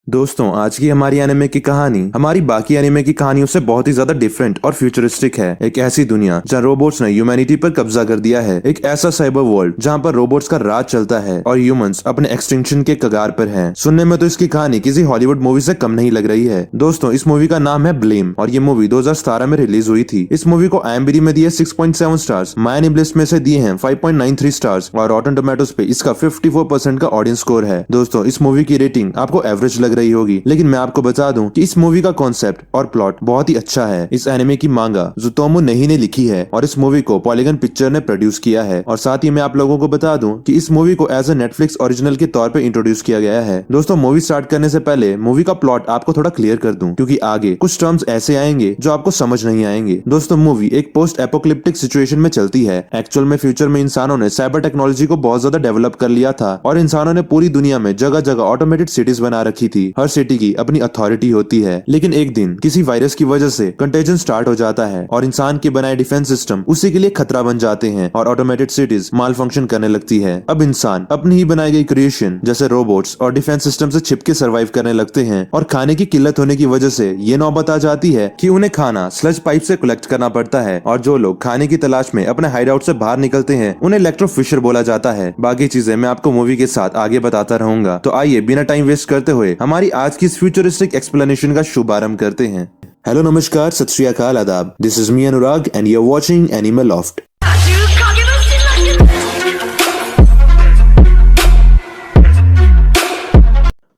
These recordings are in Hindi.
दोस्तों, आज की हमारी एनिमे की कहानी हमारी बाकी एनिमे की कहानियों से बहुत ही ज्यादा डिफरेंट और फ्यूचरिस्टिक है। एक ऐसी दुनिया जहां रोबोट्स ने ह्यूमैनिटी पर कब्जा कर दिया है। एक ऐसा साइबर वर्ल्ड जहां पर रोबोट्स का राज चलता है और ह्यूमंस अपने एक्सटिंक्शन के कगार पर हैं। सुनने में तो इसकी कहानी किसी हॉलीवुड मूवी से कम नहीं लग रही है। दोस्तों, इस मूवी का नाम है ब्लेम और ये मूवी 2017 में रिलीज हुई थी। इस मूवी को IMDb में दिए 6.7 स्टार्स, मायनिब्लिस्ट में से दिए हैं 5.93 स्टार्स और रॉटन टोमेटोज पे इसका 54% का ऑडियंस स्कोर है। दोस्तों, इस मूवी की रेटिंग आपको एवरेज लग रही होगी, लेकिन मैं आपको बता दूं कि इस मूवी का कॉन्सेप्ट और प्लॉट बहुत ही अच्छा है। इस एनिमे की मांगा जुतोमो नहीं ने लिखी है और इस मूवी को पॉलीगन पिक्चर ने प्रोड्यूस किया है। और साथ ही मैं आप लोगों को बता दूं कि इस मूवी को एज ए नेटफ्लिक्स ओरिजिनल के तौर पे इंट्रोड्यूस किया गया है। दोस्तों, मूवी स्टार्ट करने से पहले मूवी का प्लॉट आपको थोड़ा क्लियर कर दूं, क्योंकि आगे कुछ टर्म्स ऐसे आएंगे जो आपको समझ नहीं आएंगे। दोस्तों, मूवी एक पोस्ट एपोकलिप्टिक सिचुएशन में चलती है। एक्चुअल में फ्यूचर में इंसानों ने साइबर टेक्नोलॉजी को बहुत ज्यादा डेवलप कर लिया था और इंसानों ने पूरी दुनिया में जगह जगह ऑटोमेटेड सिटीज बना रखी थी। हर सिटी की अपनी अथॉरिटी होती है, लेकिन एक दिन किसी वायरस की वजह से कंटेजन स्टार्ट हो जाता है और इंसान के बनाए डिफेंस सिस्टम उसी के लिए खतरा बन जाते हैं और ऑटोमेटेड सिटीज माल फंक्शन करने लगती है। अब इंसान अपनी ही बनाई गई क्रिएशन जैसे रोबोट्स और डिफेंस सिस्टम से छिपके सर्वाइव करने लगते हैं और खाने की किल्लत होने की वजह से ये नौबत आ जाती है कि उन्हें खाना स्लज पाइप से कलेक्ट करना पड़ता है और जो लोग खाने की तलाश में अपने हाइडआउट से बाहर निकलते हैं उन्हें इलेक्ट्रोफिशर बोला जाता है। बाकी चीजें मैं आपको मूवी के साथ आगे बताता रहूंगा। तो आइए बिना टाइम वेस्ट करते हुए हमारी आज की इस फ्यूचरिस्टिक एक्सप्लेनेशन का शुभारंभ करते हैं। हेलो, नमस्कार, सत श्री अकाल, आदाब। This is me Anurag and you are watching anime loft.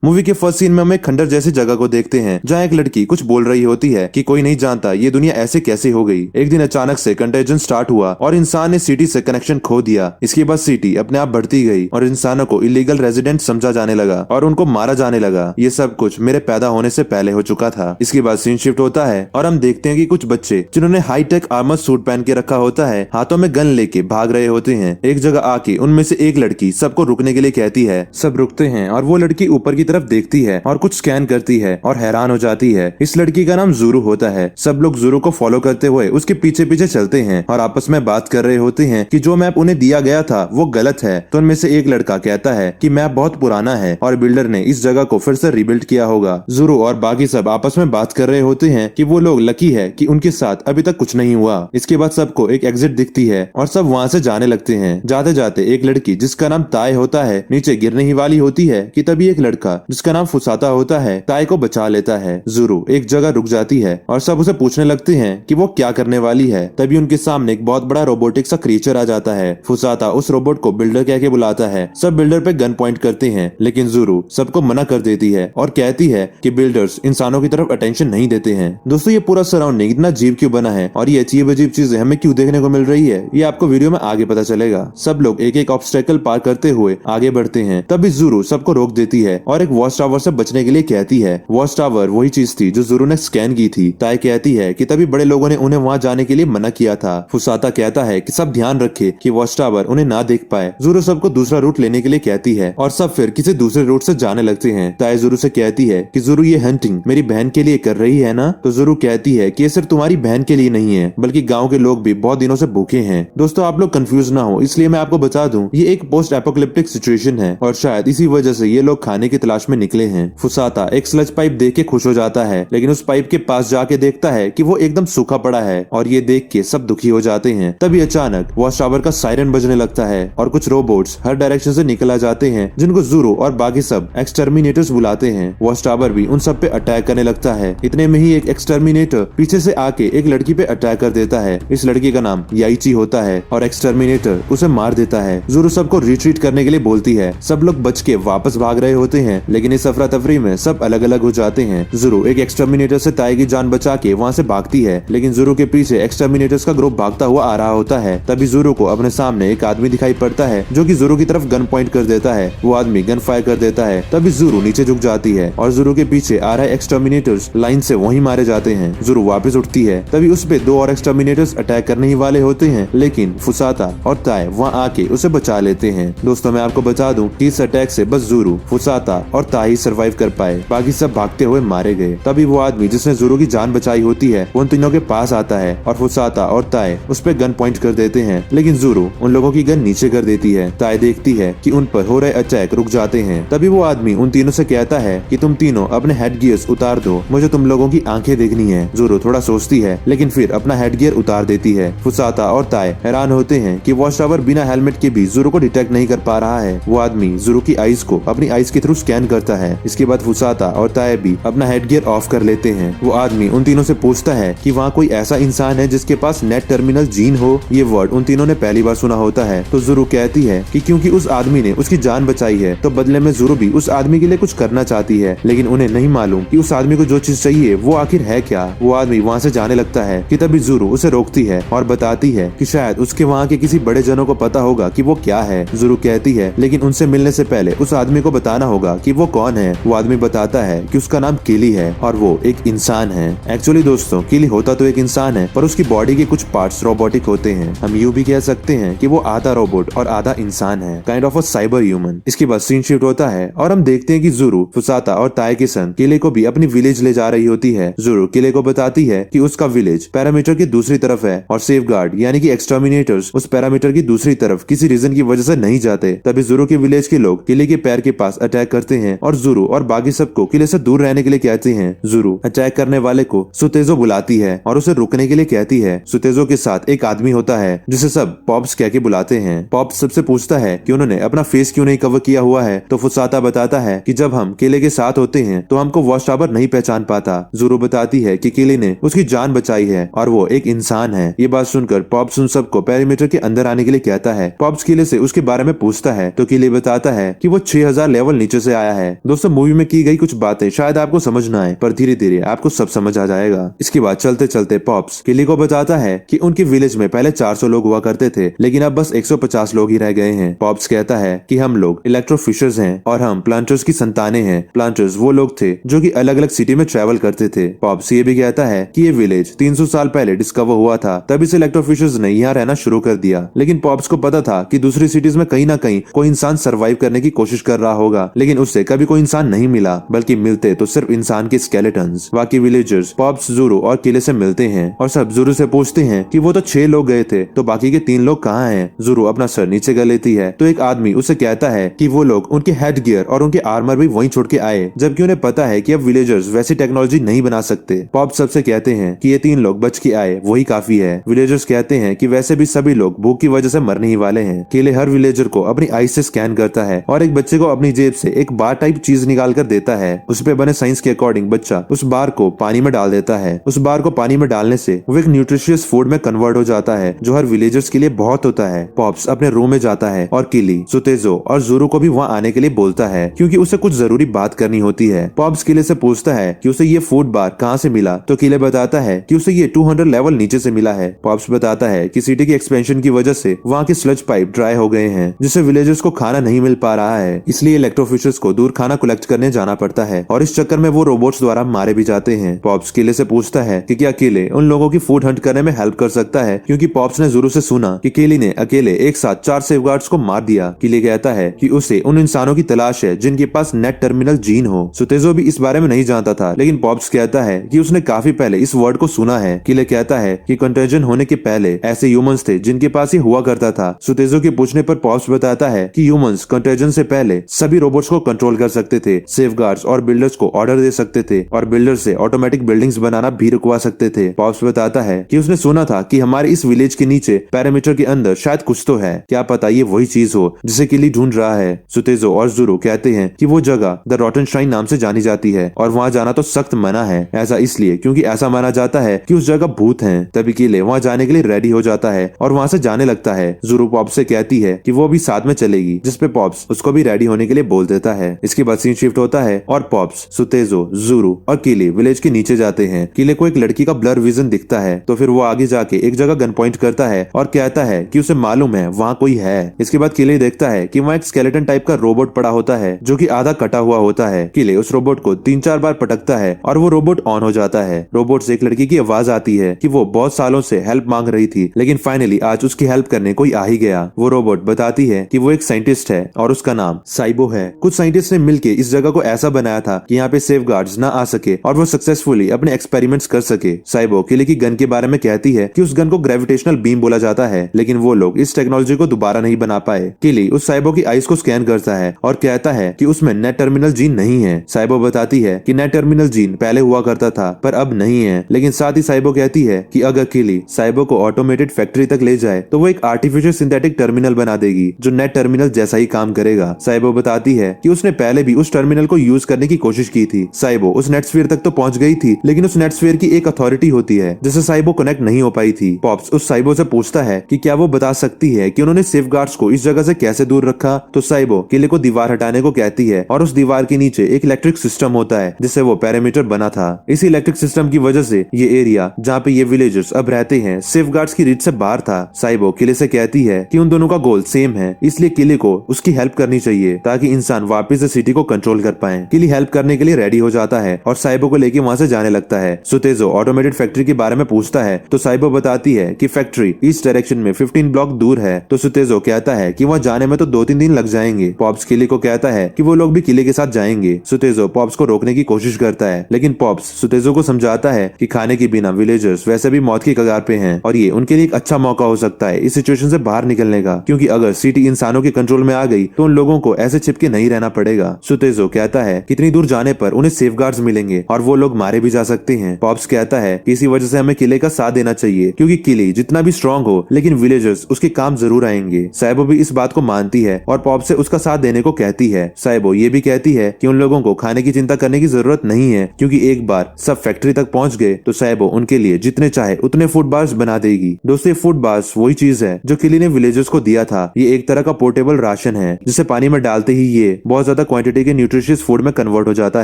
Movie के फर्स्ट सीन में हम एक खंडर जैसी जगह को देखते हैं जहाँ एक लड़की कुछ बोल रही होती है कि कोई नहीं जानता ये दुनिया ऐसे कैसे हो गई। एक दिन अचानक से कंटेजन स्टार्ट हुआ और इंसान ने सिटी से कनेक्शन खो दिया। इसके बाद सिटी अपने आप बढ़ती गई और इंसानों को इलीगल रेजिडेंट समझा जाने लगा और उनको मारा जाने लगा। ये सब कुछ मेरे पैदा होने से पहले हो चुका था। इसके बाद सीन शिफ्ट होता है और हम देखते हैं कि कुछ बच्चे जिन्होंने हाईटेक आर्मर सूट पहन के रखा होता है हाथों में गन लेके भाग रहे होते हैं। एक जगह आके उनमें से एक लड़की सबको रुकने के लिए कहती है। सब रुकते हैं और वो लड़की ऊपर की तरफ देखती है और कुछ स्कैन करती है और हैरान हो जाती है। इस लड़की का नाम ज़ूरू होता है। सब लोग ज़ूरू को फॉलो करते हुए उसके पीछे पीछे चलते हैं और आपस में बात कर रहे होते हैं कि जो मैप उन्हें दिया गया था वो गलत है। तो उनमें से एक लड़का कहता है कि मैप बहुत पुराना है और बिल्डर ने इस जगह को फिर से रिबिल्ड किया होगा। ज़ूरू और बाकी सब आपस में बात कर रहे होते हैं कि वो लोग लकी है कि उनके साथ अभी तक कुछ नहीं हुआ। इसके बाद सबको एक एग्जिट दिखती है और सब वहाँ से जाने लगते हैं। जाते जाते एक लड़की जिसका नाम ताय होता है नीचे गिरने ही वाली होती है कि तभी एक लड़का जिसका नाम फुसाता होता है ताय को बचा लेता है। ज़ूरू एक जगह रुक जाती है और सब उसे पूछने लगते हैं कि वो क्या करने वाली है। तभी उनके सामने एक बहुत बड़ा रोबोटिक सा क्रीचर आ जाता है। फुसाता उस रोबोट को बिल्डर कह के बुलाता है। सब बिल्डर पे गन पॉइंट करते हैं, लेकिन ज़ूरू सबको मना कर देती है और कहती है कि बिल्डर्स इंसानों की तरफ अटेंशन नहीं देते हैं। दोस्तों, ये पूरा सराउंडिंग इतना अजीब क्यों बना है और ये अजीब अजीब चीजें हमें क्यों देखने को मिल रही है, ये आपको वीडियो में आगे पता चलेगा। सब लोग एक एक ऑब्स्टेकल पार करते हुए आगे बढ़ते हैं। तभी ज़ूरू सबको रोक देती है और एक वॉच टावर से बचने के लिए कहती है। वॉच टावर वही चीज थी जो ज़ूरू ने स्कैन की थी। ताय कहती है कि तभी बड़े लोगों ने उन्हें वहाँ जाने के लिए मना किया था। फुसाता कहता है कि सब ध्यान रखे कि वॉच टावर उन्हें ना देख पाए। ज़ूरू सबको दूसरा रूट लेने के लिए कहती है और सब फिर किसी दूसरे रूट से जाने लगते हैं। ताय ज़ूरू से कहती है कि ज़ूरू ये हंटिंग मेरी बहन के लिए कर रही है ना? तो ज़ूरू कहती है कि ये सिर्फ तुम्हारी बहन के लिए नहीं है बल्कि गाँव के लोग भी बहुत दिनों से भूखे हैं। दोस्तों, आप लोग कंफ्यूज ना हो इसलिए मैं आपको बता दूं ये एक पोस्ट एपोकलिप्टिक सिचुएशन है और शायद इसी वजह से ये लोग खाने की तलाश में निकले हैं। फुसाता एक स्लज पाइप देख के खुश हो जाता है, लेकिन उस पाइप के पास जाके देखता है कि वो एकदम सूखा पड़ा है और ये देख के सब दुखी हो जाते हैं। तभी अचानक वॉच टावर का सायरन बजने लगता है और कुछ रोबोट्स हर डायरेक्शन से निकल आ जाते हैं जिनको ज़ूरू और बाकी सब एक्सटर्मिनेटर्स बुलाते हैं। वॉच टावर भी उन सब पे अटैक करने लगता है। इतने में ही एक एक्सटर्मिनेटर पीछे से आके एक लड़की पे अटैक कर देता है। इस लड़की का नाम याइची होता है और एक्सटर्मिनेटर उसे मार देता है। ज़ूरू सबको रिट्रीट करने के लिए बोलती है। सब लोग बच के वापस भाग रहे होते हैं, लेकिन इस अफरा तफरी में सब अलग अलग हो जाते हैं। ज़ूरू एक एक्सटर्मिनेटर से ताय की जान बचा के वहाँ से भागती है, लेकिन ज़ूरू के पीछे एक्सटर्मिनेटर्स का ग्रुप भागता हुआ आ रहा होता है। तभी ज़ूरू को अपने सामने एक आदमी दिखाई पड़ता है जो कि ज़ूरू की तरफ गन पॉइंट कर देता है। वो आदमी गन फायर कर देता है। तभी ज़ूरू नीचे झुक जाती है और ज़ूरू के पीछे आ रहे एक्सटर्मिनेटर्स लाइन से वहीं मारे जाते हैं। ज़ूरू वापस उठती है। तभी उस पे दो और एक्सटर्मिनेटर्स अटैक करने ही वाले होते हैं, लेकिन फुसाता और ताय वहाँ आके उसे बचा लेते हैं। दोस्तों, मैं आपको बता दूं कि इस अटैक से बस ज़ूरू, फुसाता और ताई ही सर्वाइव कर पाए, बाकी सब भागते हुए मारे गए। तभी वो आदमी जिसने ज़ोरो की जान बचाई होती है उन तीनों के पास आता है और फुसाता और ताई उस पर गन पॉइंट कर देते हैं, लेकिन ज़ोरो उन लोगों की गन नीचे कर देती है। ताई देखती है कि उन पर हो रहे अटैक रुक जाते हैं। तभी वो आदमी उन तीनों से कहता है कि तुम तीनों अपने हेड गियर्स उतार दो, मुझे तुम लोगों की आंखें देखनी है। ज़ोरो थोड़ा सोचती है लेकिन फिर अपना हेड गियर उतार देती है। फुसाता और ताई हैरान होते हैं कि वॉच टावर बिना हेलमेट के भी ज़ोरो को डिटेक्ट नहीं कर पा रहा है। वो आदमी ज़ोरो की आईज को अपनी आईज के थ्रू स्कैन करता है। इसके बाद फुसाता और ताई भी अपना हेड गियर ऑफ कर लेते हैं। वो आदमी उन तीनों से पूछता है कि वहाँ कोई ऐसा इंसान है जिसके पास नेट टर्मिनल जीन हो। ये वर्ड उन तीनों ने पहली बार सुना होता है। तो ज़ोरो कहती है कि क्योंकि उस आदमी ने उसकी जान बचाई है तो बदले में ज़ोरो भी उस आदमी के लिए कुछ करना चाहती है, लेकिन उन्हें नहीं मालूम कि उस आदमी को जो चीज चाहिए वो आखिर है क्या। वो आदमी वहाँ से जाने लगता है कि तभी ज़ोरो उसे रोकती है और बताती है कि शायद उसके वहाँ के किसी बड़े जनों को पता होगा कि वो क्या है। ज़ोरो कहती है लेकिन उनसे मिलने से पहले उस आदमी को बताना होगा कि वो कौन है। वो आदमी बताता है कि उसका नाम किली है और वो एक इंसान है। एक्चुअली दोस्तों किली होता तो एक इंसान है पर उसकी बॉडी के कुछ पार्ट्स रोबोटिक होते हैं। हम यूं भी कह सकते हैं कि वो आधा रोबोट और आधा इंसान है, kind of a cyber human. इसके बाद सीन शिफ्ट होता है और हम देखते हैं कि ज़ोरो फुसाता और ताई के संग किले को भी अपनी विलेज ले जा रही होती है। ज़ोरो किले को बताती है कि उसका विलेज पैरामीटर की दूसरी तरफ है और सेफगार्ड यानी कि एक्सटर्मिनेटर्स उस पैरामीटर की दूसरी तरफ किसी रीजन की वजह से नहीं जाते। तभी ज़ोरो के विलेज के लोग किले के पैर के पास अटैक करते हैं और ज़ोरो और बाकी सबको किले से दूर रहने के लिए कहते हैं। ज़ोरो अटैक करने वाले को सुतेजो बुलाती है और उसे रुकने के लिए कहती है। सुतेजो के साथ एक आदमी होता है जिसे सब पॉप्स कह के बुलाते हैं। पॉप्स सबसे पूछता है कि उन्होंने अपना फेस क्यों नहीं कवर किया हुआ है। तो फुसाता बताता है कि जब हम किले के साथ होते हैं तो हमको वॉच टावर नहीं पहचान पाता। ज़ोरो बताती है कि किले ने उसकी जान बचाई है और वो एक इंसान है। ये बात सुनकर पॉप्स उन सबको पेरीमीटर के अंदर आने के लिए कहता है। पॉप्स किले से उसके बारे में पूछता है तो किले बताता है कि वो 6000 लेवल नीचे से आया है। दोस्तों मूवी में की गई कुछ बातें शायद आपको समझ ना आए पर धीरे धीरे आपको सब समझ आ जाएगा। इसके बाद चलते चलते पॉप्स किले को बताता है कि उनके विलेज में पहले 400 लोग हुआ करते थे लेकिन अब बस 150 लोग ही रह गए हैं। पॉप्स कहता है कि हम लोग इलेक्ट्रोफिशर्स हैं और हम प्लांटर्स की संतानें हैं। प्लांटर्स वो लोग थे जो कि अलग अलग सिटी में ट्रैवल करते थे। पॉप्स ये भी कहता है कि ये विलेज 300 साल पहले डिस्कवर हुआ था, तभी से इलेक्ट्रोफिशर्स ने यहाँ रहना शुरू कर दिया। लेकिन पॉप्स को पता था कि दूसरी सिटीज में कहीं ना कहीं कोई इंसान सर्वाइव करने की कोशिश कर रहा होगा, लेकिन उससे कभी कोई इंसान नहीं मिला, बल्कि मिलते तो सिर्फ इंसान के स्केलेटन्स। बाकी विलेजर्स पॉप्स ज़ोरो और किले से मिलते हैं और सब ज़ोरो से पूछते हैं कि वो तो 6 लोग गए थे तो बाकी के 3 लोग कहाँ हैं। ज़ोरो अपना सर नीचे कर लेती है तो एक आदमी उसे कहता है कि वो लोग उनके हेड गियर और उनके आर्मर भी वहीं छोड़ के आए, जबकि उन्हें पता है कि अब विलेजर्स वैसी टेक्नोलॉजी नहीं बना सकते। पॉप सबसे कहते हैं कि ये 3 लोग बच के आए वही काफी है। विलेजर्स कहते हैं कि वैसे भी सभी लोग भूख की वजह से मरने ही वाले हैं। किले हर विलेजर को अपनी आईज से स्कैन करता है और एक बच्चे को अपनी जेब से एक बार टाइप चीज निकाल कर देता है। उस पे बने साइंस के अकॉर्डिंग बच्चा उस बार को पानी में डाल देता है। उस बार को पानी में डालने से वो एक न्यूट्रिशियस फूड में कन्वर्ट हो जाता है जो हर विलेजर्स के लिए बहुत होता है। पॉप्स अपने रूम में जाता है और किली, सुतेजो और ज़ोरो को भी वहाँ आने के लिए बोलता है क्योंकि उसे कुछ जरूरी बात करनी होती है। पॉप्स किले से पूछता है कि उसे ये फूड बार कहाँ से मिला तो किले बताता है कि उसे ये 200 लेवल नीचे से मिला है। पॉप्स बताता है कि सिटी की एक्सपेंशन की वजह से वहाँ के स्लज पाइप ड्राई हो गए हैं जिससे विलेजर्स को खाना नहीं मिल पा रहा है, इसलिए इलेक्ट्रोफिशर्स को दूर खाना कलेक्ट करने जाना पड़ता है और इस चक्कर में वो रोबोट्स द्वारा मारे भी जाते हैं। पॉप्स किले से पूछता है कि क्या किले उन लोगों की फूड हंट करने में हेल्प कर सकता है क्योंकि पॉप्स ने ज़ोरो से सुना कि किले ने अकेले एक साथ 4 सेफगार्ड्स को मार दिया। किले कहता है कि उसे उन इंसानों की तलाश है जिनके पास नेट टर्मिनल जीन हो। सुतेजो भी इस बारे में नहीं जानता था, लेकिन पॉप्स कहता है कि उसने काफी पहले इस वर्ड को सुना है। किले कहता है कि कंटेजन होने के पहले ऐसे ह्यूमंस थे जिनके पास ये हुआ करता था। सुतेजो के पूछने पर पॉप्स बताता है कि ह्यूमंस कंटेजन से पहले सभी रोबोट्स को कंट्रोल कर सकते थे, सेफगार्ड्स और बिल्डर्स को ऑर्डर दे सकते थे और बिल्डर्स से ऑटोमेटिक बिल्डिंग्स बनाना भी रुकवा सकते थे। पॉप्स बताता है कि उसने सुना था कि हमारे इस विलेज के नीचे पैरामीटर के अंदर शायद कुछ तो है, क्या पता ये वही चीज हो जिसे किली ढूंढ रहा है। सुतेजो और ज़ोरो कहते हैं कि वो जगह द रॉटन श्राइन नाम से जानी जाती है और वहाँ जाना तो सख्त मना है। ऐसा इसलिए क्योंकि ऐसा माना जाता है कि उस जगह भूत हैं। तभी किले वहाँ जाने के लिए रेडी हो जाता है और वहाँ से जाने लगता है। ज़ोरो पॉप्स से कहती है कि वो भी साथ में चलेगी, जिसपे पॉप्स उसको भी रेडी होने के लिए बोल देता है। इसके बाद सीन शिफ्ट होता है और पॉप्स, सुतेजो, ज़ोरो और किले विलेज के नीचे जाते हैं। किले को एक लड़की का ब्लर विजन दिखता है तो फिर वो आगे जाके एक जगह गन पॉइंट करता है और कहता है कि उसे मालूम है वहाँ कोई है। इसके बाद किले देखता है कि वहाँ एक स्केलेटन टाइप का रोबोट पड़ा होता है जो कि आधा कटा हुआ होता है। किले उस रोबोट को 3-4 बार पटकता है और वो रोबोट ऑन हो जाता है। रोबोट से एक लड़की की आवाज आती है कि वो बहुत सालों से हेल्प मांग रही थी, लेकिन फाइनली आज उसकी हेल्प करने कोई आ ही गया। वो रोबोट बताती है कि वो एक साइंटिस्ट है और उसका नाम साइबो है। कुछ साइंटिस्ट साइंटिस्ट ने मिलकर इस जगह को ऐसा बनाया था कि यहाँ पे सेफगार्ड्स ना आ सके और वो सक्सेसफुली अपने एक्सपेरिमेंट्स कर सके। साइबो किले की गन के बारे में कहती है कि उस गन को ग्रेविटेशनल बीम बोला जाता है, लेकिन वो लोग इस टेक्नोलॉजी को दोबारा नहीं बना पाए। किली उस साइबो की आइस को स्कैन करता है और कहता है कि उसमें नेट टर्मिनल जीन नहीं है। साइबो बताती है कि नेट टर्मिनल जीन पहले हुआ करता था पर अब नहीं है, लेकिन साथ ही साइबो कहती है कि अगर किली साइबो को ऑटोमेटेड फैक्ट्री तक ले जाए तो वो एक आर्टिफिशियल सिंथेटिक टर्मिनल बना देगी जो नेट टर्मिनल जैसा ही काम करेगा। साइबो बताती है कि उसने पहले भी उस टर्मिनल को यूज करने की कोशिश की थी। साइबो उस नेट स्फीयर तक तो पहुंच गई थी, लेकिन उस नेट स्फीयर की एक अथॉरिटी होती है जिससे साइबो कनेक्ट नहीं हो पाई थी। पॉप्स उस साइबो से पूछता है कि क्या वो बता सकती है कि उन्होंने सेफगार्ड्स को इस जगह से कैसे दूर रखा। तो साइबो किले को दीवार हटाने को कहती है और उस दीवार के नीचे एक इलेक्ट्रिक सिस्टम होता है जिससे वो पेरीमीटर बना था। इसी इलेक्ट्रिक सिस्टम की वजह से ये एरिया जहाँ पे ये विलेजर्स अब रहते हैं सेफगार्ड्स की रीच से बाहर था। साइबो किले से कहती है कि उन दोनों का गोल सेम है, इसलिए किले को उसकी हेल्प करनी चाहिए ताकि इंसान वापस से सिटी को कंट्रोल कर पाए। किली हेल्प करने के लिए रेडी हो जाता है और साइबो को लेके वहाँ से जाने लगता है। सुतेजो ऑटोमेटेड फैक्ट्री के बारे में पूछता है तो साइबो बताती है कि फैक्ट्री इस डायरेक्शन में 15 ब्लॉक दूर है। तो सुतेजो कहता है कि वहाँ जाने में तो 2-3 दिन लग जाएंगे। पॉप्स किले को कहता है कि वो लोग भी किले के साथ जाएंगे। सुतेजो पॉप्स को रोकने की कोशिश करता है, लेकिन पॉप्स सुतेजो को समझाता है कि खाने के बिना विलेजर्स वैसे भी मौत की कगार पे हैं और ये उनके लिए एक अच्छा मौका हो सकता है इस सिचुएशन से बाहर निकलने का, क्योंकि अगर सिटी इंसानों के कंट्रोल में आ गई तो उन लोगों को ऐसे छिपके नहीं रहना पड़ेगा। सुतेजो कहता है कितनी दूर जाने पर उन्हें सेफगार्ड्स मिलेंगे और वो लोग मारे भी जा सकते हैं। पॉप्स कहता है कि इसी वजह से हमें किले का साथ देना चाहिए, क्योंकि किले जितना भी स्ट्रांग हो लेकिन विलेजर्स उसके काम जरूर आएंगे। साइबो भी इस बात को मानती है और पॉप्स से उसका साथ देने को कहती है। साइबो ये भी कहती है कि उन लोगों को खाने की चिंता करने की जरूरत नहीं है, क्योंकि एक बार सब फैक्ट्री तक पहुंच गए तो साइबो उनके लिए जितने चाहे उतने फूड बार्स बना देगी। दोस्तों फूड बार्स वही चीज है जो किली ने विलेजर्स को दिया था। ये एक तरह का पोर्टेबल राशन है जिसे पानी में डालते ही ये बहुत ज्यादा क्वांटिटी के न्यूट्रिशियस फूड में कन्वर्ट हो जाता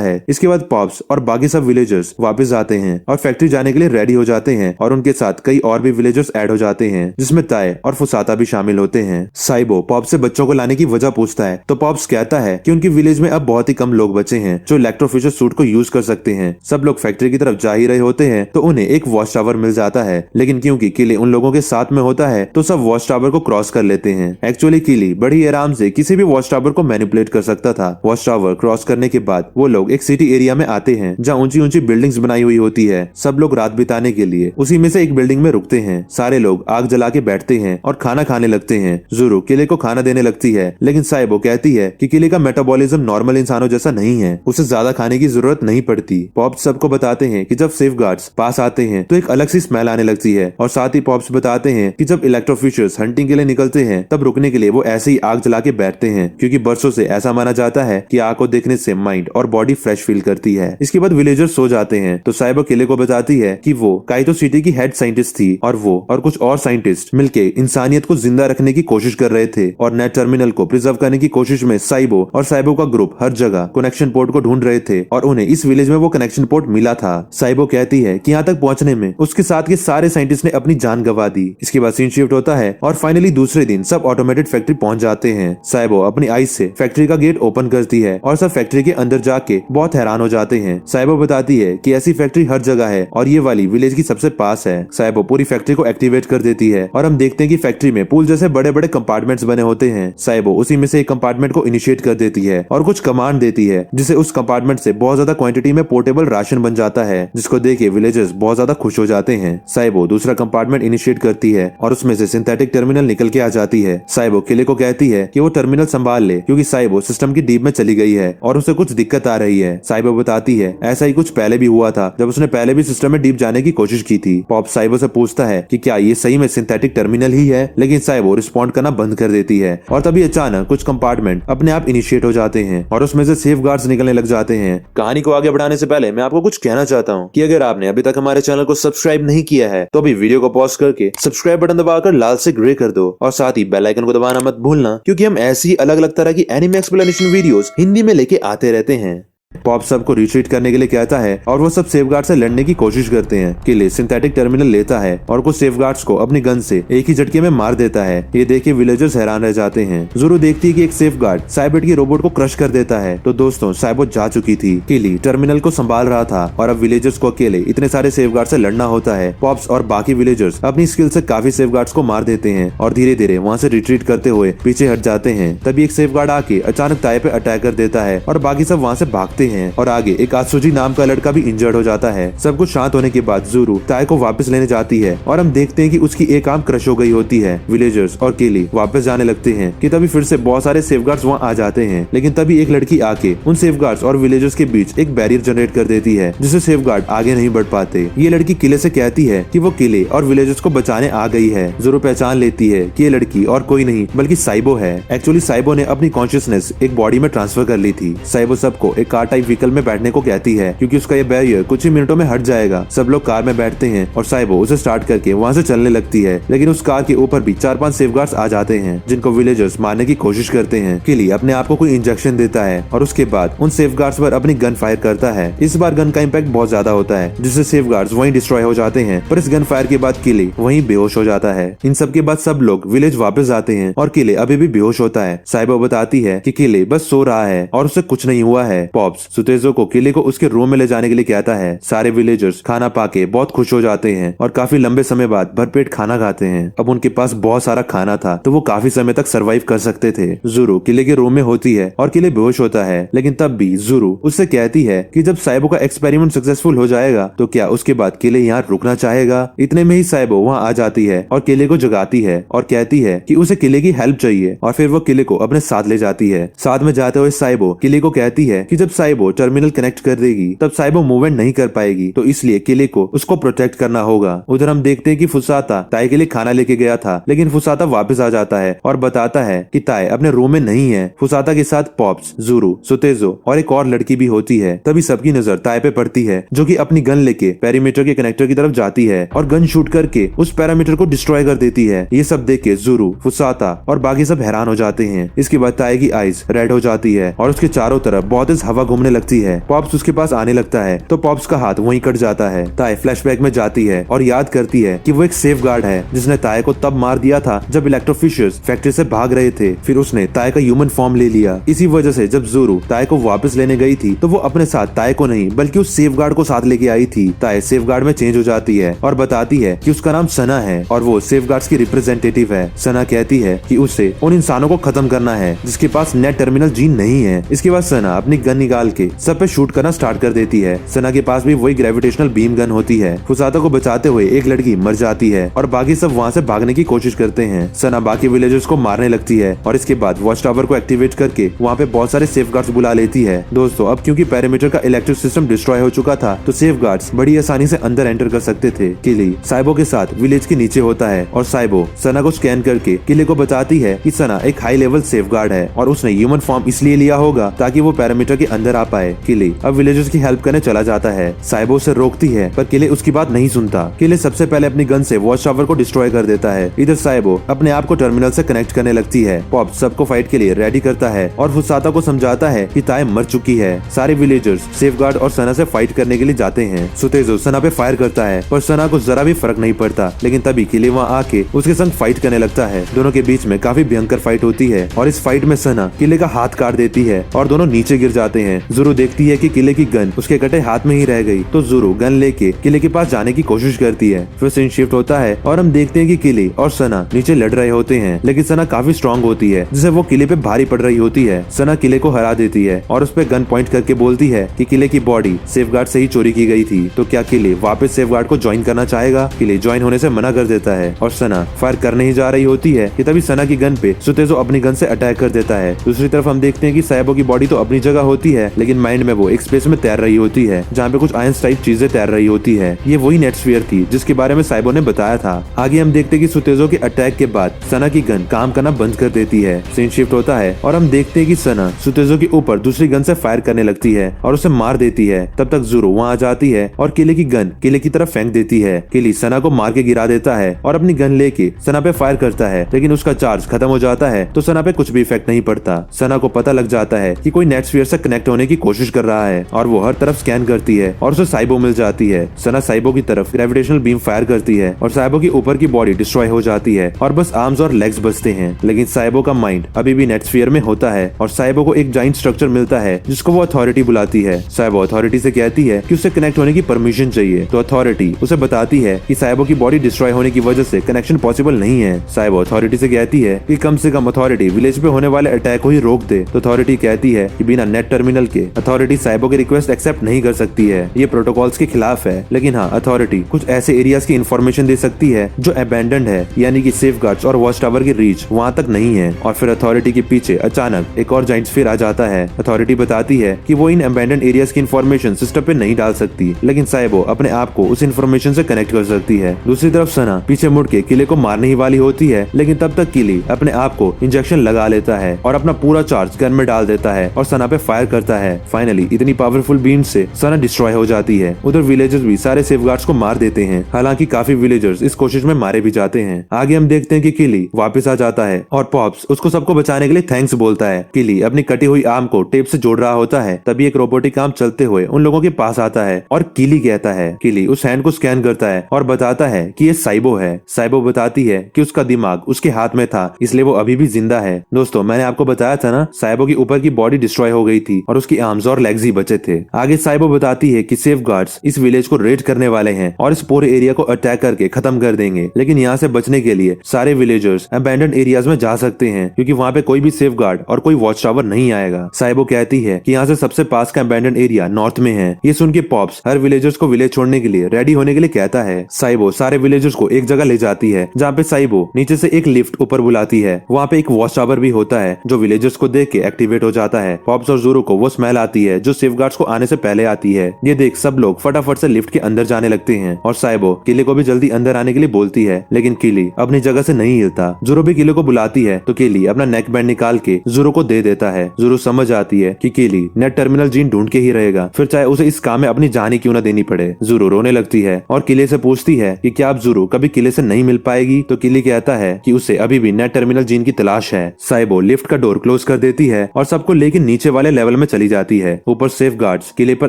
है। इसके बाद पॉप्स और बाकी सब विलेजर्स वापस आते हैं और फैक्ट्री जाने के लिए रेडी हो जाते हैं और उनके साथ कई और भी विलेजर्स ऐड हो जाते हैं जिसमें ताए और फुसाता भी शामिल होते हैं। साइबो पॉप्स से बच्चों को लाने की वजह पूछता है तो पॉप्स कहता है कि उनकी विलेज में अब बहुत ही कम लोग बचे हैं जो इलेक्ट्रोफिशर सूट को यूज कर सकते हैं। सब लोग फैक्ट्री की तरफ जा ही रहे होते हैं तो उन्हें एक वॉच टावर मिल जाता है, लेकिन क्योंकि किले उन लोगों के साथ में होता है तो सब वॉच टावर को क्रॉस कर लेते हैं। एक्चुअली किली बड़ी आराम से किसी भी वॉच टावर को मैनिपुलेट कर सकता था। वॉच टावर क्रॉस करने के बाद वो लोग एक सिटी एरिया में आते हैं जहाँ ऊंची ऊंची बिल्डिंग्स बनाई हुई होती है। सब लोग रात बिताने के लिए उसी में से एक बिल्डिंग में रुकते हैं। सारे लोग आग जला के बैठते हैं और खाना खाने लगते हैं। जुरू किले को खाना देने लगती है, लेकिन साइबो कहती है कि किले का मेटाबॉलिज्म नॉर्मल इंसानों जैसा नहीं है, उसे ज्यादा खाने की जरूरत नहीं पड़ती। पॉप्स सबको बताते हैं कि जब सेफगार्ड्स पास आते हैं तो एक अलग सी स्मेल आने लगती है और साथ ही पॉप्स बताते हैं कि जब इलेक्ट्रोफिशर्स हंटिंग के लिए निकलते हैं तब रुकने के लिए वो ऐसे ही आग जला के बैठते हैं, क्योंकि बरसों से ऐसा माना जाता है कि आग को देखने से माइंड और बॉडी फ्रेश फील करती है। इसके बाद विलेजर्स सो जाते हैं तो साइबो किले को बताती है कि वो काइतो सिटी की हेड साइंटिस्ट थी और वो और कुछ और साइंटिस्ट मिलके इंसानियत को जिंदा रखने की कोशिश कर रहे थे और नेट टर्मिनल को प्रिजर्व करने की कोशिश में साइबो और साइबो का ग्रुप हर जगह कनेक्शन पोर्ट को ढूंढ रहे थे और उन्हें इस विलेज में वो कनेक्शन पोर्ट मिला था। साइबो कहती है कि यहाँ तक पहुंचने में उसके साथ के सारे साइंटिस्ट ने अपनी जान गंवा दी। इसके बाद सीन शिफ्ट होता है और फाइनली दूसरे दिन सब ऑटोमेटेड फैक्ट्री पहुंच जाते हैं। साइबो अपनी आइस से फैक्ट्री का गेट ओपन करती है और सब फैक्ट्री के अंदर जाके बहुत हैरान हो जाते हैं। साइबो बताती है कि ऐसी फैक्ट्री हर जगह है और ये वाली विलेज की सबसे पास है। साइबो पूरी फैक्ट्री को एक्टिवेट कर देती है और हम देखते हैं कि फैक्ट्री में पूल जैसे बड़े बड़े कंपार्टमेंट्स बने होते हैं। साइबो उसी में से एक कंपार्टमेंट को इनिशिएट कर देती है और कुछ कमांड देती है जिससे उस कंपार्टमेंट से बहुत ज्यादा क्वांटिटी में पोर्टेबल राशन बन जाता है, जिसको देख के विलेजर्स बहुत ज्यादा खुश हो जाते हैं। साइबो दूसरा कंपार्टमेंट इनिशिएट करती है और उसमें से सिंथेटिक टर्मिनल निकल के आ जाती है। साइबो किले को कहती है कि वो टर्मिनल संभाल ले, क्योंकि साइबो सिस्टम की डीप में चली गई है और उसे कुछ दिक्कत आ रही है। साइबो बताती है ऐसा ही कुछ पहले भी हुआ था जब उसने पहले भी सिस्टम में डीप जाने की कोशिश की थी। पॉप साइबो से पूछता है कि क्या ये सही में सिंथेटिक टर्मिनल ही है, लेकिन साइबो रिस्पॉन्ड करना बंद कर देती है और तभी अचानक कुछ कंपार्टमेंट अपने आप इनिशिएट हो जाते हैं और उसमें से सेफगार्ड्स निकलने लग जाते हैं। कहानी को आगे बढ़ाने से पहले मैं आपको कुछ कहना चाहता हूँ कि अगर आपने अभी तक हमारे चैनल को सब्सक्राइब नहीं किया है तो अभी वीडियो को पॉज करके सब्सक्राइब बटन दबाकर लाल से ग्रे कर दो और साथ ही बेल आइकन को दबाना मत भूलना, क्योंकि हम ऐसी ही अलग अलग तरह की एनिमे एक्सप्लेनेशन वीडियोस हिंदी में लेके आते रहते हैं। पॉप सबको रिट्रीट करने के लिए कहता है और वो सब सेफगार्ड से लड़ने की कोशिश करते हैं। किले सिंथेटिक टर्मिनल लेता है और कुछ सेफगार्ड्स को अपनी गन से एक ही झटके में मार देता है। ये देख के विलेजर्स हैरान रह जाते हैं। ज़ोरो देखती है कि एक सेफगार्ड साइबोट की रोबोट को क्रश कर देता है। तो दोस्तों साइबोट जा चुकी थी। किली टर्मिनल को संभाल रहा था और अब विलेजर्स को अकेले इतने सारे सेफगार्ड से लड़ना होता है। पॉप्स और बाकी विलेजर्स अपनी स्किल से काफी सेफगार्ड्स को मार देते हैं और धीरे धीरे वहाँ से रिट्रीट करते हुए पीछे हट जाते हैं। तभी एक सेफगार्ड आके अचानक ताए पे अटैक कर देता है और बाकी सब वहाँ से भागते हैं और आगे एक आत्सुजी नाम का लड़का भी इंजर्ड हो जाता है। सब कुछ शांत होने के बाद ज़ोरो ताए को वापस लेने जाती है और हम देखते हैं कि उसकी एक आर्म क्रश हो गई होती है। विलेजर्स और केली वापस जाने लगते हैं कि तभी फिर से बहुत सारे सेफगार्ड्स वहाँ आ जाते हैं। लेकिन तभी एक लड़की आके उन सेफगार्ड्स और विलेजर्स के बीच एक बैरियर जनरेट कर देती है जिससे सेफगार्ड आगे नहीं बढ़ पाते। ये लड़की किले से कहती है कि वो किले और विलेजर्स को बचाने आ गई है। ज़ोरो पहचान लेती है कि ये लड़की और कोई नहीं बल्कि साइबो है। एक्चुअली साइबो ने अपनी कॉन्शियसनेस एक बॉडी में ट्रांसफर कर ली थी। साइबो सबको एक कार टाइप व्हीकल में बैठने को कहती है क्योंकि उसका ये बैरियर कुछ ही मिनटों में हट जाएगा। सब लोग कार में बैठते हैं और साइबो उसे स्टार्ट करके वहाँ से चलने लगती है। लेकिन उस कार के ऊपर भी 4-5 सेफगार्ड्स आ जाते हैं जिनको विलेजर्स मारने की कोशिश करते हैं। किली अपने आप को कोई इंजेक्शन देता है और उसके बाद उन सेफगार्ड्स पर अपनी गन फायर करता है। इस बार गन का इम्पैक्ट बहुत ज्यादा होता है जिससे सेफगार्ड्स वहीं डिस्ट्रॉय हो जाते हैं। पर इस गन फायर के बाद किली वहीं बेहोश हो जाता है। इन सब के बाद सब लोग विलेज वापस आते हैं और किले अभी भी बेहोश होता है। साइबो बताती है कि किले बस सो रहा है और उसे कुछ नहीं हुआ है। पॉप्स सुतेजो को किले को उसके रूम में ले जाने के लिए कहता है। सारे विलेजर्स खाना पाके बहुत खुश हो जाते हैं और काफी लंबे समय बाद भरपेट खाना खाते हैं। अब उनके पास बहुत सारा खाना था तो वो काफी समय तक सरवाइव कर सकते थे। ज़ोरो किले के रूम में होती है और किले बेहोश होता है। लेकिन तब भी ज़ोरो उससे कहती है कि जब साइबो का एक्सपेरिमेंट सक्सेसफुल हो जाएगा तो क्या उसके बाद किले यहाँ रुकना चाहेगा। इतने में ही साइबो वहाँ आ जाती है और किले को जगाती है और कहती है कि उसे किले की हेल्प चाहिए और फिर वो किले को अपने साथ ले जाती है। साथ में जाते हुए साइबो किले को कहती है कि जब साइबो टर्मिनल कनेक्ट कर देगी तब साइबो मूवमेंट नहीं कर पाएगी तो इसलिए किले को उसको प्रोटेक्ट करना होगा। उधर हम देखते हैं कि फुसाता ताए के लिए खाना लेके गया था लेकिन फुसाता वापस आ जाता है और बताता है कि ताए अपने रूम में नहीं है। फुसाता के साथ पॉप्स, ज़ोरो, सुतेजो और एक और लड़की भी होती है। तभी सबकी नजर ताए पे पड़ती है जो कि अपनी गन लेके पेरीमीटर के कनेक्टर की तरफ जाती है और गन शूट करके उस पैरामीटर को डिस्ट्रॉय कर देती है। ये सब देख के ज़ोरो, फुसाता और बाकी सब हैरान हो जाते हैं। इसके बाद ताए की आईज रेड हो जाती है और उसके चारों तरफ बहुत तेज हवा घूमने लगती है। पॉप्स उसके पास आने लगता है तो पॉप्स का हाथ वहीं कट जाता है। ताए फ्लैशबैक में जाती है और याद करती है कि वो एक सेफगार्ड है जिसने ताए को तब मार दिया था जब इलेक्ट्रोफिशियर्स फैक्ट्री से भाग रहे थे। फिर उसने ताए का ह्यूमन फॉर्म ले लिया। इसी वजह से जब ज़ोरो ताए को वापस लेने गई थी तो वो अपने साथ ताए को नहीं बल्कि उस सेफगार्ड को साथ लेके आई थी। ताए सेफगार्ड में चेंज हो जाती है और बताती है कि उसका नाम सना है और वो सेफगार्ड्स की रिप्रेजेंटेटिव है। सना कहती है कि उसे उन इंसानों को खत्म करना है जिसके पास नेट टर्मिनल जीन नहीं है। इसके बाद सना अपनी गन निकाल के सब पे शूट करना स्टार्ट कर देती है। सना के पास भी वही ग्रेविटेशनल बीम गन होती है। फुसाता को बचाते हुए एक लड़की मर जाती है और बाकी सब वहाँ से भागने की कोशिश करते हैं। सना बाकी विलेजर्स को मारने लगती है और इसके बाद वॉच टावर को एक्टिवेट करके वहाँ पे बहुत सारे सेफगार्ड्स बुला लेती है। दोस्तों अब क्योंकि पेरीमीटर का इलेक्ट्रिक सिस्टम डिस्ट्रॉय हो चुका था तो सेफगार्ड्स बड़ी आसानी से अंदर एंटर कर सकते थे। किली साइबो के साथ विलेज के नीचे होता है और साइबो सना को स्कैन करके किले को बताती है कि सना एक हाई लेवल सेफगार्ड है और उसने ह्यूमन फॉर्म इसलिए लिया होगा ताकि वो पैरामीटर के अंदर आ पाए। किले अब विलेजर्स की हेल्प करने चला जाता है। साइबो उसे रोकती है पर किले उसकी बात नहीं सुनता। किले सबसे पहले अपनी गन से वॉच टावर को डिस्ट्रॉय कर देता है। इधर साइबो अपने आप को टर्मिनल से कनेक्ट करने लगती है। पॉप सबको फाइट के लिए रेडी करता है और फुसाता को समझाता है कि ताए मर चुकी है। सारे विलेजर्स सेफगार्ड और सना से फाइट करने के लिए जाते हैं। सुतेजो सना पे फायर करता है पर सना को जरा भी फर्क नहीं पड़ता। लेकिन तभी किले वहाँ आके उसके संग फाइट करने लगता है। दोनों के बीच में काफी भयंकर फाइट होती है और इस फाइट में सना किले का हाथ काट देती है और दोनों नीचे गिर जाते हैं। ज़ोरो देखती है कि किले की गन उसके कटे हाथ में ही रह गई तो ज़ोरो गन लेके किले के पास जाने की कोशिश करती है। फिर सीन शिफ्ट होता है और हम देखते हैं कि किले और सना नीचे लड़ रहे होते हैं लेकिन सना काफी स्ट्रांग होती है जिसे वो किले पे भारी पड़ रही होती है। सना किले को हरा देती है और उस पे गन पॉइंट करके बोलती है कि किले की बॉडी सेफगार्ड से ही चोरी की गई थी तो क्या किले वापस सेफगार्ड को ज्वाइन करना चाहेगा। किले ज्वाइन होने से मना कर देता है और सना फायर करने ही जा रही होती है कि तभी सना की गन पे सुतेजो अपनी गन से अटैक कर देता है। दूसरी तरफ हम देखते हैं कि साइबो की बॉडी तो अपनी जगह होती है लेकिन माइंड में वो एक स्पेस में तैर रही होती है जहाँ पे कुछ आयंस टाइप चीजें तैर रही होती है। ये वही नेट स्फीयर थी जिसके बारे में साइबो ने बताया था। आगे हम देखते हैं कि सुतेजो के अटैक के बाद सना की गन काम करना बंद कर देती है। सीन शिफ्ट होता है और हम देखते हैं कि सना सुतेजो के ऊपर दूसरी गन से फायर करने लगती है और उसे मार देती है। तब तक ज़ोरो वहाँ आ जाती है और किले की गन किले की तरफ फेंक देती है। किले सना को मार के गिरा देता है और अपनी गन लेके सना पे फायर करता है लेकिन उसका चार्ज खत्म हो जाता है तो सना पे कुछ भी इफेक्ट नहीं पड़ता। सना को पता लग जाता है कि कोई नेट स्फीयर से कनेक्ट होने होने की कोशिश कर रहा है और वो हर तरफ स्कैन करती है और उसे साइबो मिल जाती है। सना साइबो की तरफ ग्रेविटेशनल बीम फायर करती है और साइबो की ऊपर की बॉडी डिस्ट्रॉय हो जाती है और बस आर्म्स और लेग्स बचते हैं। लेकिन साइबो का माइंड अभी भी नेट स्फीयर में होता है और साइबो को एक जाइंट स्ट्रक्चर मिलता है जिसको वो अथॉरिटी बुलाती है। साइबो अथॉरिटी से कहती है कि उसे कनेक्ट होने की परमिशन चाहिए, तो अथॉरिटी उसे बताती है कि साइबो की बॉडी डिस्ट्रॉय होने की वजह से कनेक्शन पॉसिबल नहीं है। साइबो अथॉरिटी से कहती है कि कम से कम अथॉरिटी विलेज पे होने वाले अटैक को ही रोक दे, तो अथॉरिटी कहती है कि बिना नेट टर्मिनल के अथॉरिटी साइबो की रिक्वेस्ट एक्सेप्ट नहीं कर सकती है। ये प्रोटोकॉल्स के खिलाफ है, लेकिन हाँ अथॉरिटी कुछ ऐसे एरियाज की इंफॉर्मेशन दे सकती है जो अबैंडन्ड है, यानी कि सेफगार्ड्स और वॉच टावर की रीच वहाँ तक नहीं है। और फिर अथॉरिटी के पीछे अचानक एक और जाइंट स्फीयर आ जाता है। अथॉरिटी बताती है कि वो इन अबैंडन्ड एरियाज की इंफॉर्मेशन सिस्टम पे नहीं डाल सकती, लेकिन साइबो अपने आप को उस इंफॉर्मेशन से कनेक्ट कर सकती है। दूसरी तरफ सना पीछे मुड़ के किले को मारने ही वाली होती है, लेकिन तब तक किली अपने आप को इंजेक्शन लगा लेता है और अपना पूरा चार्ज गन में डाल देता है और सना पे फायर करता है। फाइनली इतनी पावरफुल बीम से सना डिस्ट्रॉय हो जाती है। उधर विलेजर्स भी सारे सेफगार्ड्स को मार देते हैं, हालांकि काफी विलेजर्स इस कोशिश में मारे भी जाते हैं। आगे हम देखते हैं कि किली वापस आ जाता है और पॉप्स उसको सबको बचाने के लिए थैंक्स बोलता है। किली अपनी कटी हुई आर्म को टेप से जोड़ रहा होता है, तभी एक रोबोटिक आर्म चलते हुए उन लोगों के पास आता है और किली कहता है। किली उस हैंड को स्कैन करता है और बताता है कि ये साइबो है। साइबो बताती है कि उसका दिमाग उसके हाथ में था, इसलिए वो अभी भी जिंदा है। दोस्तों मैंने आपको बताया था ना, साइबो की ऊपर की बॉडी डिस्ट्रॉय हो गई थी और उसकी आर्म्स और लेग्स ही बचे थे। आगे साइबो बताती है कि सेफगार्ड्स इस विलेज को रेड करने वाले हैं और इस पूरे एरिया को अटैक करके खत्म कर देंगे, लेकिन यहाँ से बचने के लिए सारे विलेजर्स अबैंडन्ड एरियाज में जा सकते हैं क्योंकि वहाँ पे कोई भी सेफगार्ड और कोई वॉच टावर नहीं आएगा। साइबो कहती है कि यहाँ से सबसे पास का अबैंडन्ड एरिया नॉर्थ में है। ये सुन के पॉप्स हर विलेजर्स को विलेज छोड़ने के लिए रेडी होने के लिए कहता है। साइबो सारे विलेजर्स को एक जगह ले जाती है जहाँ पे साइबो नीचे से एक लिफ्ट ऊपर बुलाती है। वहाँ पे एक वॉच टावर भी होता है जो विलेजर्स को देख के एक्टिवेट हो जाता है। पॉप्स और ज़ोरो को वो स्मेल आती है जो सेफगार्ड्स को आने से पहले आती है। ये देख सब लोग फटाफट से लिफ्ट के अंदर जाने लगते हैं और साइबो किले को भी जल्दी अंदर आने के लिए बोलती है, लेकिन किली अपनी जगह से नहीं हिलता। ज़ोरो भी किले को बुलाती है तो किली अपना नेक बैंड निकाल के ज़ोरो को दे देता है। ज़ोरो समझ आती है कि किली नेट टर्मिनल जीन ढूंढ के ही रहेगा, फिर चाहे उसे इस काम में अपनी जान ही क्यों न देनी पड़े। ज़ोरो रोने लगती है और किले से पूछती है कि क्या अब ज़ोरो कभी किले से नहीं मिल पाएगी, तो किली कहता है कि उसे अभी भी नेट टर्मिनल जीन की तलाश है। साइबो लिफ्ट का डोर क्लोज कर देती है और सबको लेकर नीचे वाले लेवल में चली जाती है। ऊपर सेफगार्ड्स किले पर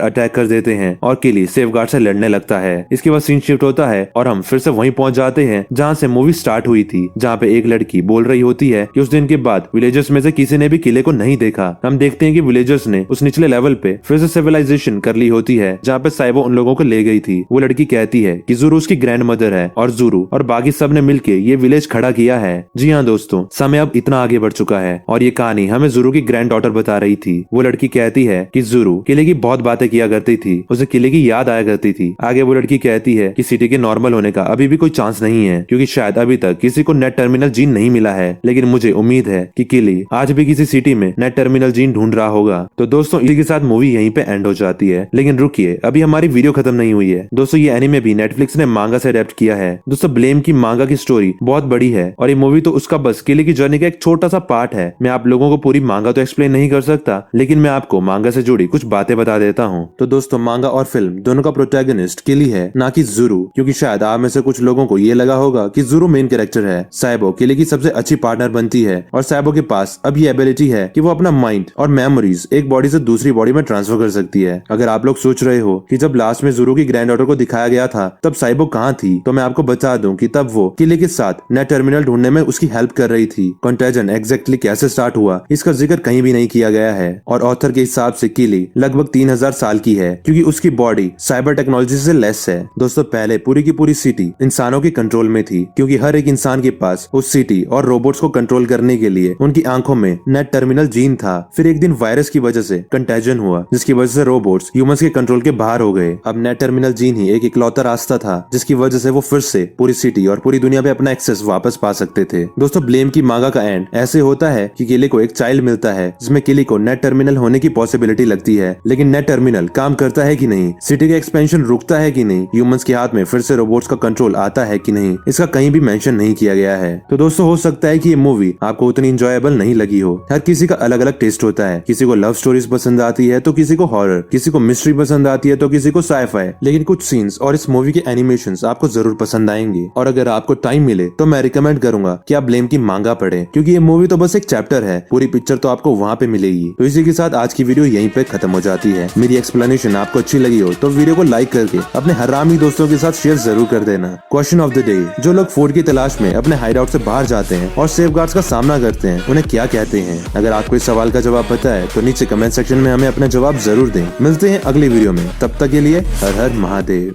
अटैक कर देते हैं और किली सेफगार्ड से लड़ने लगता है। इसके बाद सीन शिफ्ट होता है और हम फिर से वहीं पहुंच जाते हैं जहां से मूवी स्टार्ट हुई थी, जहां पे एक लड़की बोल रही होती है कि उस दिन के बाद विलेजर्स में से किसी ने भी किले को नहीं देखा। हम देखते हैं कि विलेजर्स ने उस निचले लेवल पे फिर से सिविलाइजेशन कर ली होती है जहाँ पे साइबो उन लोगों को ले गई थी। वो लड़की कहती है कि ज़ोरो उसकी ग्रैंड मदर है और ज़ोरो और बाकी सब ने मिलके ये विलेज खड़ा किया है। जी हाँ दोस्तों, समय अब इतना आगे बढ़ चुका है और ये कहानी हमें ज़ोरो की ग्रैंड डॉटर बता रही थी। वो लड़की कहती है कि ज़ोरो किले की बहुत बातें किया करती थी, उसे किले की याद आया करती थी। आगे वो लड़की कहती है कि सिटी के नॉर्मल होने का अभी भी कोई चांस नहीं है क्योंकि शायद अभी तक किसी को नेट टर्मिनल जीन नहीं मिला है, लेकिन मुझे उम्मीद है कि किली आज भी किसी सिटी में नेट टर्मिनल जीन ढूंढ रहा होगा। तो दोस्तों इसी के साथ मूवी यहीं पे एंड हो जाती है, लेकिन रुकिए अभी हमारी वीडियो खत्म नहीं हुई है। दोस्तों ये एनीमे भी नेटफ्लिक्स ने मांगा से अडेप्ट किया है। दोस्तों ब्लेम की मांगा की स्टोरी बहुत बड़ी है और ये मूवी तो उसका बस किले की जर्नी का एक छोटा सा पार्ट है। मैं आप लोगों को पूरी मांगा तो एक्सप्लेन नहीं कर सकता, लेकिन मैं आपको मांगा से जुड़ी कुछ बातें बता देता हूँ। तो दोस्तों मांगा और फिल्म दोनों का प्रोटैगनिस्ट किली है, ना कि ज़ोरो, क्योंकि शायद आप में से कुछ लोगों को ये लगा होगा कि ज़ोरो मेन कैरेक्टर है। साइबो किले की सबसे अच्छी पार्टनर बनती है और साइबो के पास अब ये एबिलिटी है कि वो अपना माइंड और मेमोरीज एक बॉडी से दूसरी बॉडी में ट्रांसफर कर सकती है। अगर आप लोग सोच रहे हो कि जब लास्ट में ज़ोरो की ग्रैंड डॉटर को दिखाया गया था तब साइबो कहाँ थी, तो मैं आपको बता दूं कि तब वो किले के साथ नेट टर्मिनल ढूंढने में उसकी हेल्प कर रही थी। कंटेजन एग्जैक्टली कैसे स्टार्ट हुआ इसका जिक्र कहीं भी नहीं किया गया है और ऑथर के हिसाब से किली लगभग 3000 साल की है क्योंकि उसकी बॉडी साइबर टेक्नोलॉजी से लेस है। दोस्तों पहले पूरी की पूरी सिटी इंसानों के कंट्रोल में थी क्योंकि हर एक इंसान के पास उस सिटी और रोबोट्स को कंट्रोल करने के लिए उनकी आंखों में नेट टर्मिनल जीन था। फिर एक दिन वायरस की वजह से कंटेजन हुआ जिसकी वजह से रोबोट्स ह्यूमंस के कंट्रोल के बाहर हो गए। अब नेट टर्मिनल जीन ही एक इकलौता रास्ता था जिसकी वजह से वो फिर से पूरी सिटी और पूरी दुनिया पे अपना एक्सेस वापस पा सकते थे। दोस्तों ब्लेम की मांगा का एंड ऐसे होता है कि किले को एक चाइल्ड मिलता है जिसमें किले को नेट टर्मिनल होने की पॉसिबिलिटी लगती है, लेकिन नेट टर्मिनल काम करता है कि नहीं, सिटी का एक्सपेंशन रुकता है कि नहीं, ह्यूमंस के हाथ में फिर से रोबोट्स का कंट्रोल आता है कि नहीं, इसका कहीं भी मेंशन नहीं किया गया है। तो दोस्तों हो सकता है कि ये मूवी आपको उतनी इंजॉयबल नहीं लगी हो। हर किसी का अलग अलग टेस्ट होता है, किसी को लव स्टोरीज पसंद आती है तो किसी को हॉरर, किसी को मिस्ट्री पसंद आती है तो किसी को साइ-फाई, लेकिन कुछ सीन्स और इस मूवी के एनिमेशंस आपको जरूर पसंद आएंगे। और अगर आपको टाइम मिले तो मैं रिकमेंड करूंगा कि आप ब्लेम की मांगा पढ़ें क्योंकि ये मूवी तो बस एक चैप्टर है, पूरी पिक्चर तो आपको वहाँ पे मिलेगी। तो इसी के साथ आज की की वीडियो यहीं पे खत्म हो जाती है। मेरी एक्सप्लेनेशन आपको अच्छी लगी हो तो वीडियो को लाइक करके अपने हरामी दोस्तों के साथ शेयर जरूर कर देना। क्वेश्चन ऑफ द डे, जो लोग फूड की तलाश में अपने हाइड आउट से बाहर जाते हैं और सेफगार्ड्स का सामना करते हैं उन्हें क्या कहते हैं? अगर आपको इस सवाल का जवाब पता है तो नीचे कमेंट सेक्शन में हमें अपना जवाब जरूर दें। मिलते हैं अगली वीडियो में, तब तक के लिए हर हर महादेव।